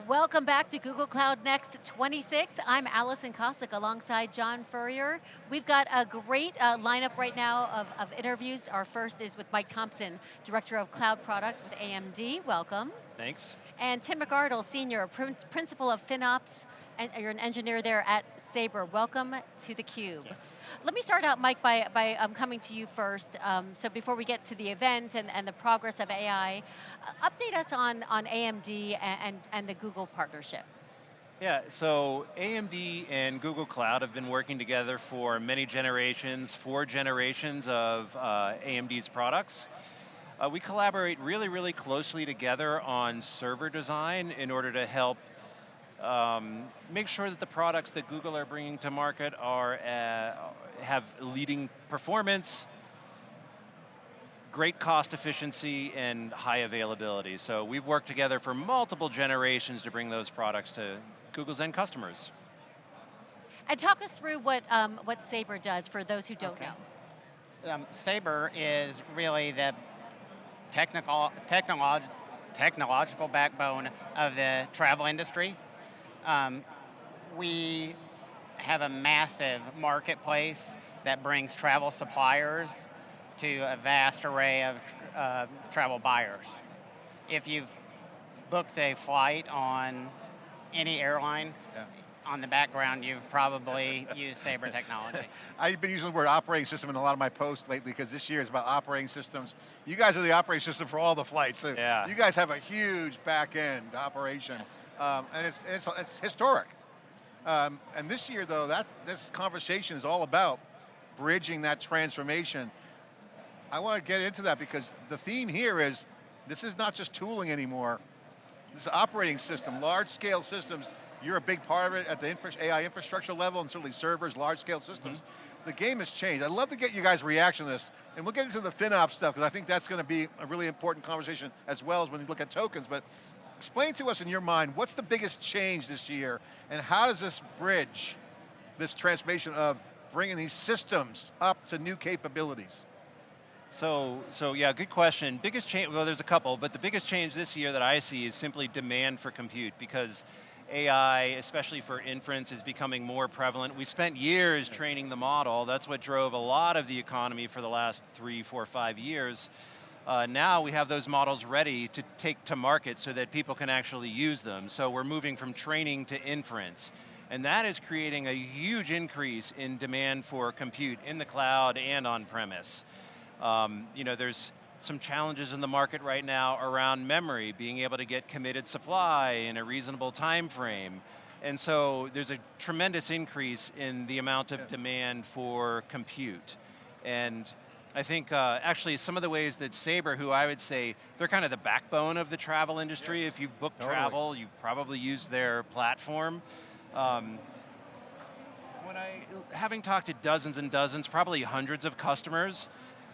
Welcome back to Google Cloud Next 26. I'm Alison Kosik alongside John Furrier. We've got a great lineup right now of interviews. Our first is with Mike Thompson, Director of Cloud Products with AMD. Welcome. Thanks. And Tim McArdle, Senior Principal of FinOps, and you're an engineer there at Sabre. Welcome to theCUBE. Yeah. Let me start out, Mike, by coming to you first. So before we get to the event and the progress of AI, update us on AMD and the Google partnership. Yeah, so AMD and Google Cloud have been working together for many generations, 4 generations of AMD's products. We collaborate really closely together on server design in order to help make sure that the products that Google are bringing to market are have leading performance, great cost efficiency, and high availability. So we've worked together for multiple generations to bring those products to Google's end customers. And talk us through what Sabre does for those who don't know. Sabre is really the technological backbone of the travel industry. We have a massive marketplace that brings travel suppliers to a vast array of travel buyers. If you've booked a flight on any airline, on the background you've probably used Sabre technology. I've been using the word operating system in a lot of my posts lately because this year is about operating systems. You guys are the operating system for all the flights. So yeah. You guys have a huge back end operation. Yes. And it's historic. And this year though, this conversation is all about bridging that transformation. I want to get into that because the theme here is, this is not just tooling anymore. This is operating system, large scale systems. You're a big part of it at the AI infrastructure level and certainly servers, large scale systems. The game has changed. I'd love to get you guys' reaction to this. And we'll get into the FinOps stuff because I think that's going to be a really important conversation as well as when you look at tokens. But explain to us in your mind, what's the biggest change this year and how does this bridge this transformation of bringing these systems up to new capabilities? So yeah, good question. Biggest change, well there's a couple, but the biggest change this year that I see is simply demand for compute because AI, especially for inference, is becoming more prevalent. We spent years training the model. That's what drove a lot of the economy for the last 3, 4, 5 years. Now we have those models ready to take to market so that people can actually use them. So we're moving from training to inference. And that is creating a huge increase in demand for compute in the cloud and on-premise. There's some challenges in the market right now around memory, being able to get committed supply in a reasonable time frame. And so there's a tremendous increase in the amount of demand for compute. And I think actually some of the ways that Sabre, who I would say, they're kind of the backbone of the travel industry. If you've booked travel, you've probably used their platform. Having talked to dozens and dozens, probably hundreds of customers,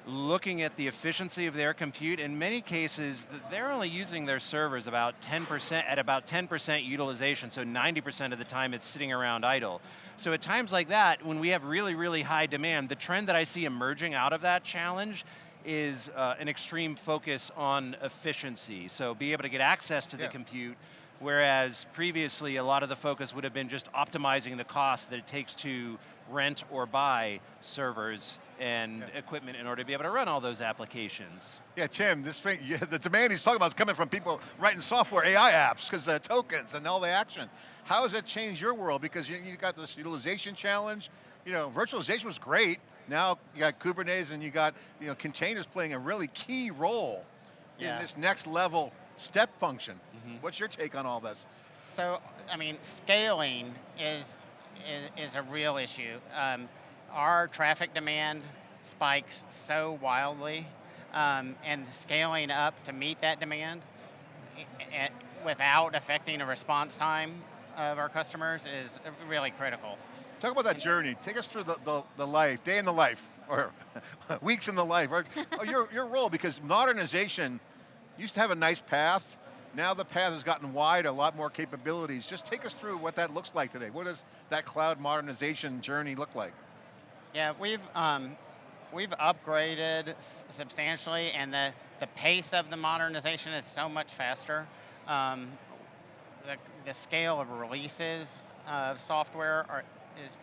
looking at the efficiency of their compute, in many cases, they're only using their servers about 10% at about 10% utilization, so 90% of the time it's sitting around idle. So at times like that, when we have really high demand, the trend that I see emerging out of that challenge is an extreme focus on efficiency. So be able to get access to the compute, whereas previously a lot of the focus would have been just optimizing the cost that it takes to rent or buy servers and equipment in order to be able to run all those applications. Yeah, Tim, the demand he's talking about is coming from people writing software, AI apps, because the tokens and all the action. How has that changed your world? Because you got this utilization challenge. Virtualization was great. Now you got Kubernetes and you got containers playing a really key role in this next level step function. What's your take on all this? So, I mean, scaling is a real issue. Our traffic demand spikes so wildly, and scaling up to meet that demand without affecting a response time of our customers is really critical. Talk about that journey. Take us through the life, day in the life, or weeks in the life, or your role, because modernization used to have a nice path. Now the path has gotten wide, a lot more capabilities. Just take us through what that looks like today. What does that cloud modernization journey look like? Yeah, we've upgraded substantially, and the pace of the modernization is so much faster. the scale of releases of software is,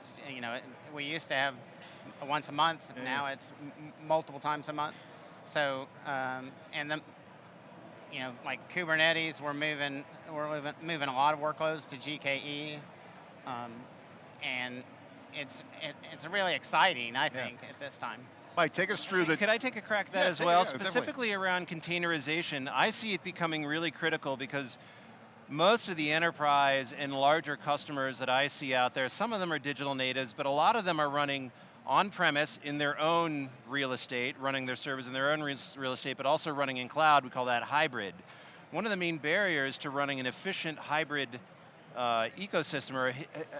we used to have once a month, now it's multiple times a month. So, and then, like Kubernetes, we're moving a lot of workloads to GKE, and it's really exciting, I think, at this time. Mike, take us through the... Could I take a crack at that as well? Specifically around containerization, I see it becoming really critical because most of the enterprise and larger customers that I see out there, some of them are digital natives, but a lot of them are running on-premise in their own real estate, running their servers in their own real estate, but also running in cloud. We call that hybrid. One of the main barriers to running an efficient hybrid ecosystem or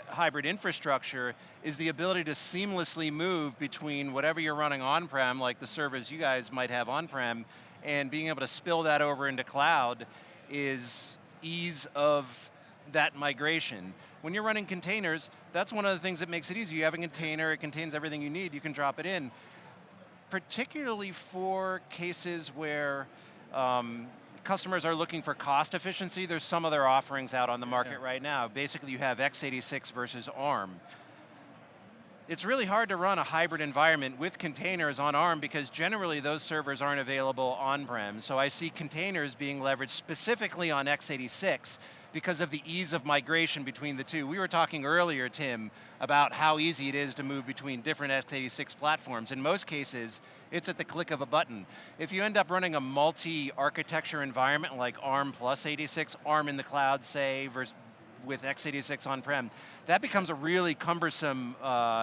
hybrid infrastructure is the ability to seamlessly move between whatever you're running on-prem, like the servers you guys might have on-prem, and being able to spill that over into cloud is ease of that migration. When you're running containers, that's one of the things that makes it easy. You have a container, it contains everything you need, you can drop it in. Particularly for cases where customers are looking for cost efficiency, there's some other offerings out on the market right now. Basically you have x86 versus ARM. It's really hard to run a hybrid environment with containers on ARM because generally those servers aren't available on-prem. So I see containers being leveraged specifically on x86 because of the ease of migration between the two. We were talking earlier, Tim, about how easy it is to move between different x86 platforms. In most cases, it's at the click of a button. If you end up running a multi-architecture environment like ARM plus 86, ARM in the cloud, say, versus with x86 on-prem, that becomes a really cumbersome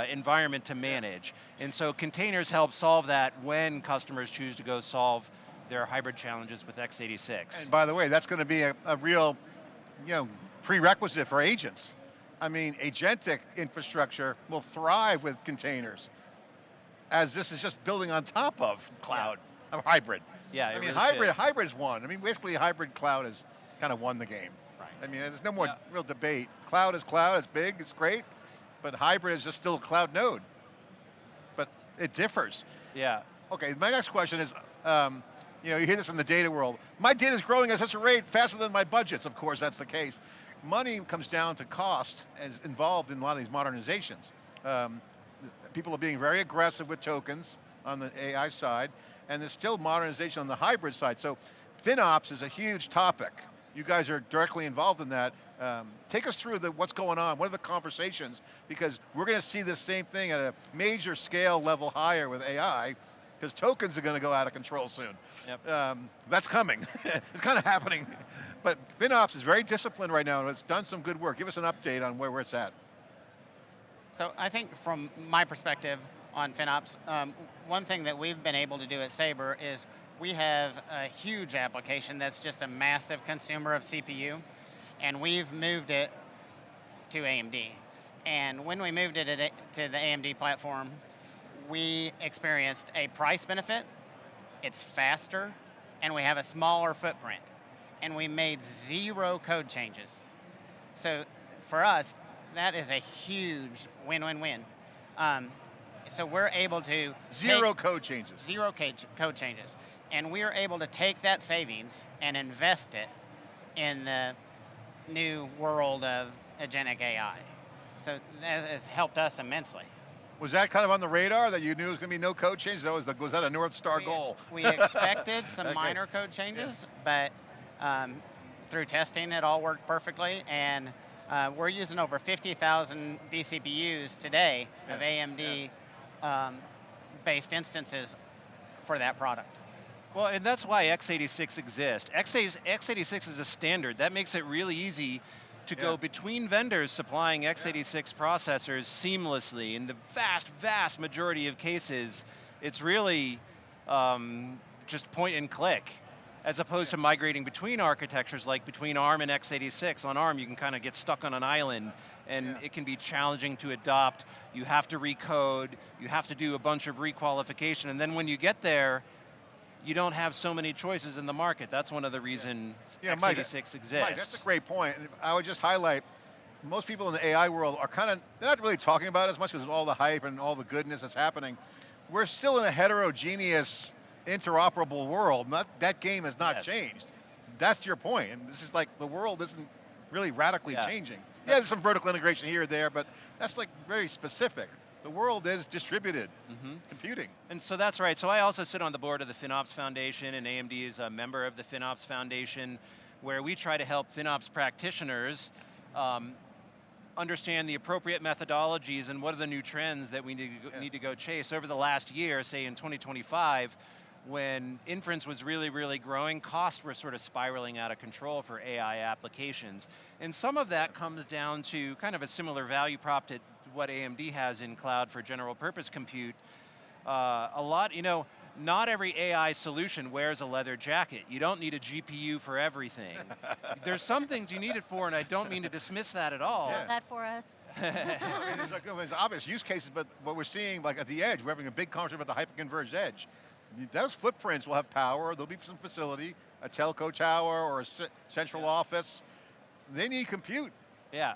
environment to manage. And so containers help solve that when customers choose to go solve their hybrid challenges with x86. And by the way, that's going to be a real prerequisite for agents. I mean, agentic infrastructure will thrive with containers, as this is just building on top of cloud, of hybrid. Yeah, I mean, really hybrid's won. I mean, basically hybrid cloud has kind of won the game. I mean, there's no more real debate. Cloud is cloud, it's big, it's great, but hybrid is just still a cloud node. But it differs. Yeah. Okay, my next question is, you hear this in the data world. My data is growing at such a rate faster than my budgets. Of course, that's the case. Money comes down to cost as involved in a lot of these modernizations. People are being very aggressive with tokens on the AI side, and there's still modernization on the hybrid side. So FinOps is a huge topic. You guys are directly involved in that. Take us through what's going on, what are the conversations, because we're going to see the same thing at a major scale level higher with AI, because tokens are going to go out of control soon. Yep. That's coming, it's kind of happening. But FinOps is very disciplined right now and it's done some good work. Give us an update on where it's at. So I think from my perspective on FinOps, one thing that we've been able to do at Sabre is we have a huge application that's just a massive consumer of CPU, and we've moved it to AMD. And when we moved it to the AMD platform, we experienced a price benefit, it's faster, and we have a smaller footprint. And we made 0 code changes. So for us, that is a huge win-win-win. So we're able to Zero code changes. Zero code changes. And we're able to take that savings and invest it in the new world of agentic AI. So that has helped us immensely. Was that kind of on the radar that you knew it was going to be no code changes? Was that a North Star goal? We expected some minor code changes, but through testing it all worked perfectly, and we're using over 50,000 vCPUs today of AMD based instances for that product. Well, and that's why x86 exists. x86 is a standard. That makes it really easy to go between vendors supplying x86 processors seamlessly. In the vast, vast majority of cases, it's really just point and click, as opposed to migrating between architectures, like between ARM and x86. On ARM, you can kind of get stuck on an island, and it can be challenging to adopt. You have to recode, you have to do a bunch of requalification, and then when you get there, you don't have so many choices in the market. That's one of the reasons x86 exists. Mike, that's a great point. And I would just highlight, most people in the AI world are they're not really talking about it as much because of all the hype and all the goodness that's happening. We're still in a heterogeneous, interoperable world. That game has not changed. That's your point. And this is like, the world isn't really radically changing. Yeah, there's some vertical integration here or there, but that's like very specific. The world is distributed computing. And so that's right. So I also sit on the board of the FinOps Foundation, and AMD is a member of the FinOps Foundation, where we try to help FinOps practitioners understand the appropriate methodologies and what are the new trends that we need to go chase. Over the last year, say in 2025, when inference was really, really growing, costs were sort of spiraling out of control for AI applications. And some of that comes down to kind of a similar value prop to what AMD has in cloud for general purpose compute. Not every AI solution wears a leather jacket. You don't need a GPU for everything. There's some things you need it for, and I don't mean to dismiss that at all. Hold that for us. There's obvious use cases, but what we're seeing like at the edge, we're having a big conversation about the hyper-converged edge. Those footprints will have power, there'll be some facility, a telco tower or a central office. They need compute. Yeah.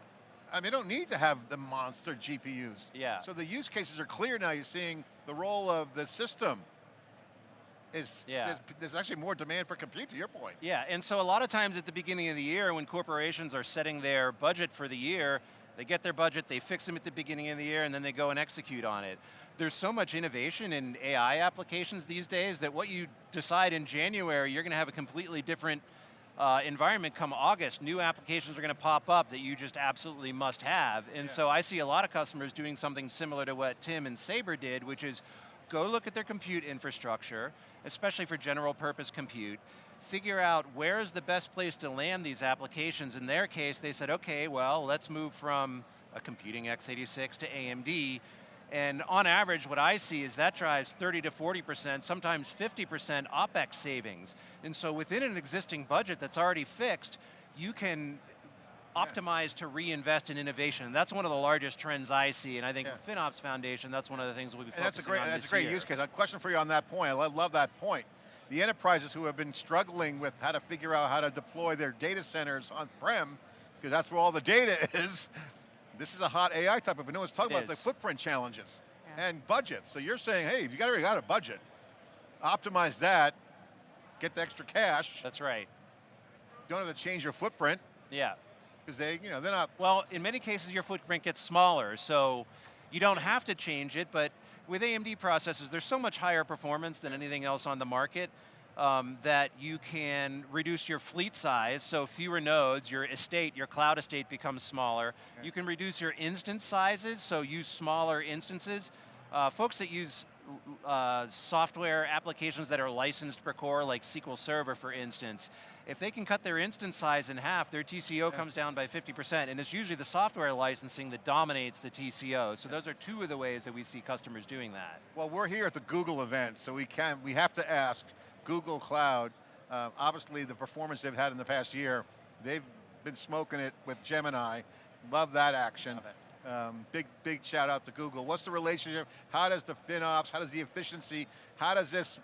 I mean, they don't need to have the monster GPUs. Yeah. So the use cases are clear now. You're seeing the role of the system. There's actually more demand for compute, to your point. Yeah, and so a lot of times at the beginning of the year when corporations are setting their budget for the year, they get their budget, they fix them at the beginning of the year, and then they go and execute on it. There's so much innovation in AI applications these days that what you decide in January, you're going to have a completely different environment come August. New applications are going to pop up that you just absolutely must have. And so I see a lot of customers doing something similar to what Tim and Sabre did, which is go look at their compute infrastructure, especially for general purpose compute, figure out where is the best place to land these applications. In their case, they said, okay, well, let's move from a computing x86 to AMD. And on average, what I see is that drives 30 to 40%, sometimes 50% OpEx savings. And so within an existing budget that's already fixed, you can optimize to reinvest in innovation. That's one of the largest trends I see, and I think FinOps Foundation, that's one of the things we'll be focusing on this year. That's a great use case. A question for you on that point. I love that point. The enterprises who have been struggling with how to figure out how to deploy their data centers on-prem, because that's where all the data is, this is a hot AI type of, but no one's talking about the footprint challenges and budget. So you're saying, hey, if you already got a budget, optimize that, get the extra cash. That's right. Don't have to change your footprint. Yeah. Because they're not. Well, in many cases your footprint gets smaller, so you don't have to change it, but with AMD processors, there's so much higher performance than anything else on the market that you can reduce your fleet size, so fewer nodes, your estate, your cloud estate becomes smaller. You can reduce your instance sizes, so use smaller instances. Folks that use software applications that are licensed per core, like SQL Server, for instance, if they can cut their instance size in half, their TCO comes down by 50%, and it's usually the software licensing that dominates the TCO. So those are two of the ways that we see customers doing that. Well, we're here at the Google event, so we have to ask Google Cloud, obviously the performance they've had in the past year, they've been smoking it with Gemini. Love that action. Love it. Big shout out to Google. What's the relationship? How does the FinOps, how does the efficiency, how does this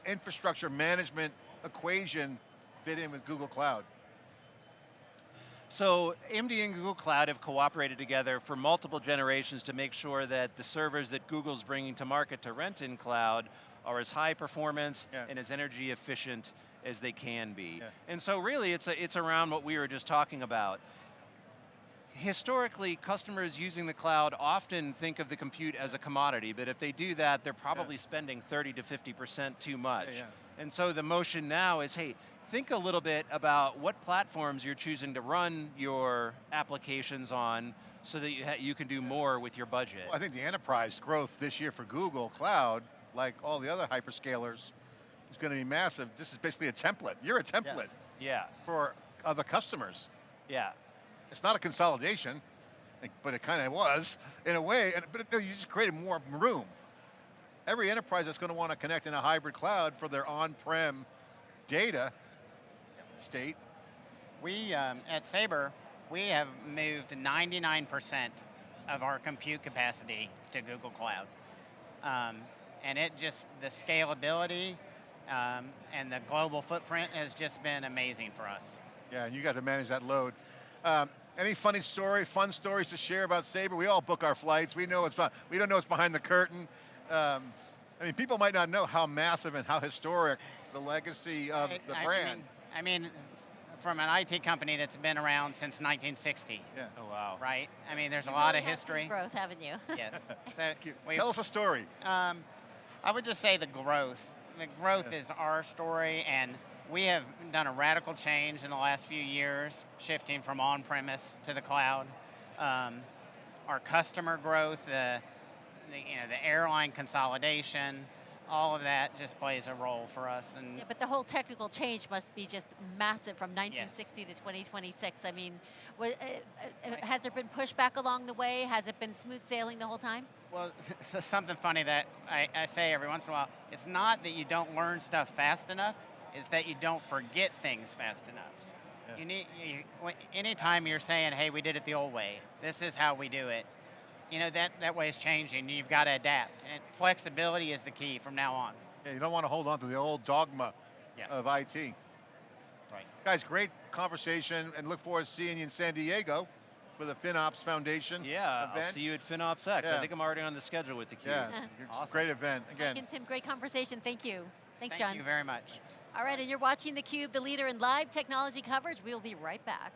infrastructure management equation fit in with Google Cloud? So AMD and Google Cloud have cooperated together for multiple generations to make sure that the servers that Google's bringing to market to rent in cloud are as high performance and as energy efficient as they can be. And so really it's around what we were just talking about. Historically, customers using the cloud often think of the compute as a commodity, but if they do that, they're probably spending 30 to 50% too much. And so the motion now is, hey, think a little bit about what platforms you're choosing to run your applications on so that you can do more with your budget. Well, I think the enterprise growth this year for Google Cloud, like all the other hyperscalers, is going to be massive. This is basically a template. You're a template for other customers. Yeah. It's not a consolidation, but it kind of was in a way, but you just created more room. Every enterprise that's going to want to connect in a hybrid cloud for their on-prem data state. We, at Sabre, we have moved 99% of our compute capacity to Google Cloud. And the scalability and the global footprint has just been amazing for us. Yeah, and you got to manage that load. Any fun stories to share about Sabre? We all book our flights. We don't know what's behind the curtain. I mean, people might not know how massive and how historic the legacy of the brand. I mean, from an IT company that's been around since 1960. Yeah. Oh, wow. Right? I mean, there's You a lot really of have history. seen growth, haven't you? Yes. So Tell us a story. I would just say the growth. The growth Yeah. is our story, and we have done a radical change in the last few years, shifting from on-premise to the cloud. Our customer growth, the airline consolidation, all of that just plays a role for us. And Yeah, but the whole technical change must be just massive from 1960 to 2026. I mean, has there been pushback along the way? Has it been smooth sailing the whole time? well, something funny that I say every once in a while, it's not that you don't learn stuff fast enough, it's that you don't forget things fast enough. Yeah. Anytime you're saying, hey, we did it the old way, this is how we do it, that way is changing. You've got to adapt. And flexibility is the key from now on. Yeah, you don't want to hold on to the old dogma of IT. Right. Guys, great conversation, and look forward to seeing you in San Diego for the FinOps Foundation Yeah, event. I'll see you at FinOps X. Yeah. I think I'm already on the schedule with theCUBE. Yeah, Awesome. great event. Again, Mike and Tim, great conversation. Thank you. Thanks, John. Thank you very much. All right, and you're watching theCUBE, the leader in live technology coverage. We'll be right back.